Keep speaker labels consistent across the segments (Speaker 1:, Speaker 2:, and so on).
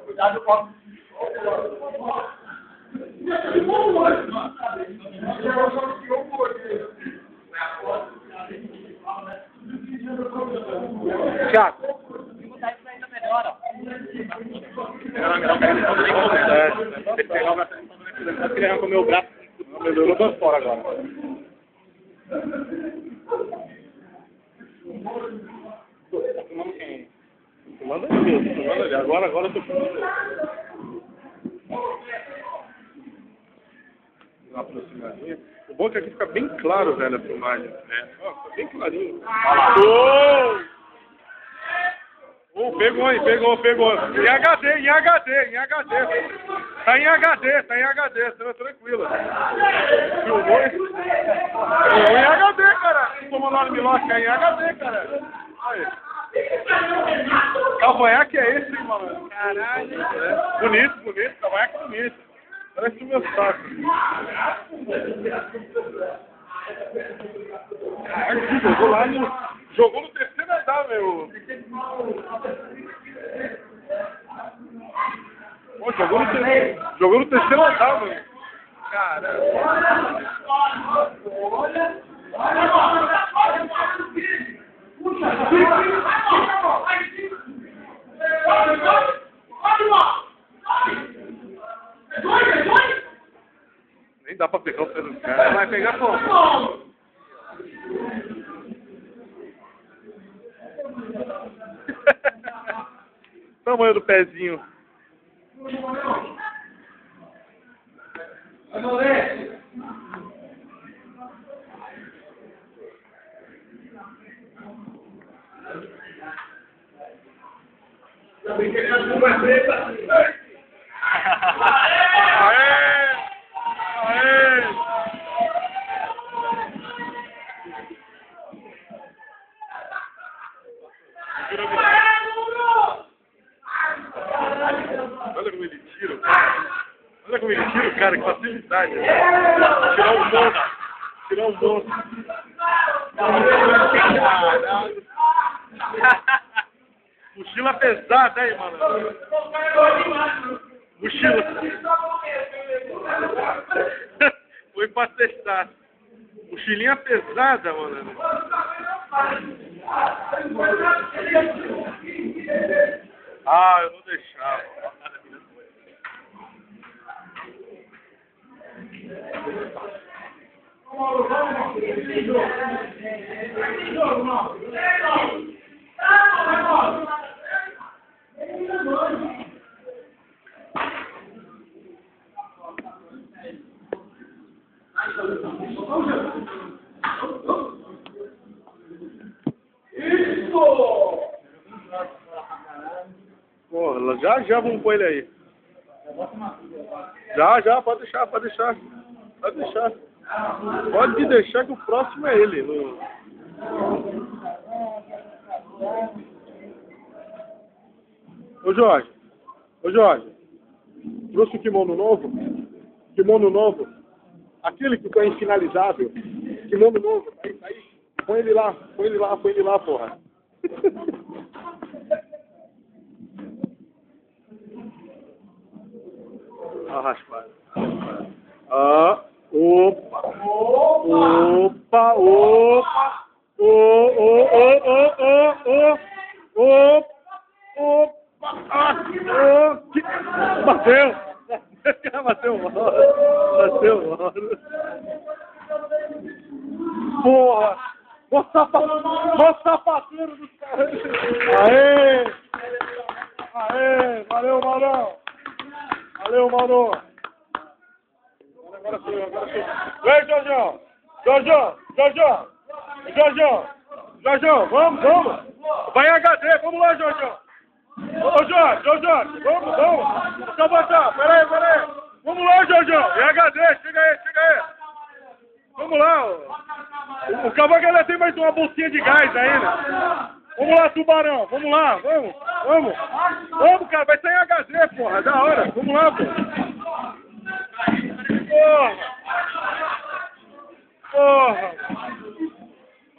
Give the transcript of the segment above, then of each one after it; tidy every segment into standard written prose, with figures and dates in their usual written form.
Speaker 1: Cuidado com o
Speaker 2: Thiago. Ele comeu o braço. Melhorou todo fora agora. Tá filmando quem? Filmando ele, filmando ele. Agora eu tô filmando ele. Uma aproximadinha. O bom é que aqui fica bem claro, velho, a filmagem. É. Ó, fica bem clarinho. Pegou. Em HD. Tá em HD, tá tranquilo. Filmou em HD, cara. Tomando lá no Milote, é em HD, cara. Aí. Cavanhaque é esse, hein, mano? Caralho. É. Bonito, cavanhaque bonito. Parece o meu saco. Caraca, jogou no terceiro andar, meu. Pô, jogou no terceiro andar, mano. Caramba. Nem dá pra pegar o pé do cara. Vai pegar como? Tamanho do pezinho. Olha como ele tira o cara, que facilidade. Tirar um monstro. Mochila pesada aí, mano. Mochila. Foi pra testar. Mochilinha pesada, mano. Ah, eu não deixava. Porra, já vamos pôr ele aí. Já, pode deixar. Pode deixar que o próximo é ele. Ô Jorge, trouxe o kimono novo, aquele que tá infinalizável, kimono novo, aí, põe ele lá, porra. Raspado. Opa. Bateu uma hora. Porra. Mó sapateiro dos caras. Aê. Valeu, Mauro. Agora sim. Vem, Jorjão, vamos. Vai em HD, vamos lá, Jorjão. Ô, Jorge, vamos. Só botar, peraí. Vamos lá, Jorjão, em HD, chega aí. Vamos lá. O cavalo ainda tem mais uma bolsinha de gás ainda. Vamos lá, tubarão, vamos lá, vamos. Vamos, cara, vai sair em HD, porra, da hora. Vamos lá, porra.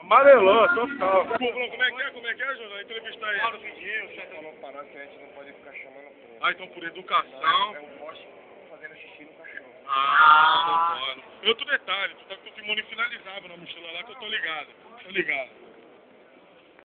Speaker 2: Amarelou, total. Como é que é, José? Entrevista aí.
Speaker 3: Claro, pedir, o chefe não parar, que a gente não pode ficar chamando.
Speaker 2: Ah, então por educação.
Speaker 1: Eu gosto fazendo xixi no cachorro.
Speaker 2: Ah, não pode. Outro detalhe, tu sabe que o Simone finalizava na mochila lá que eu tô ligado. Tô ligado.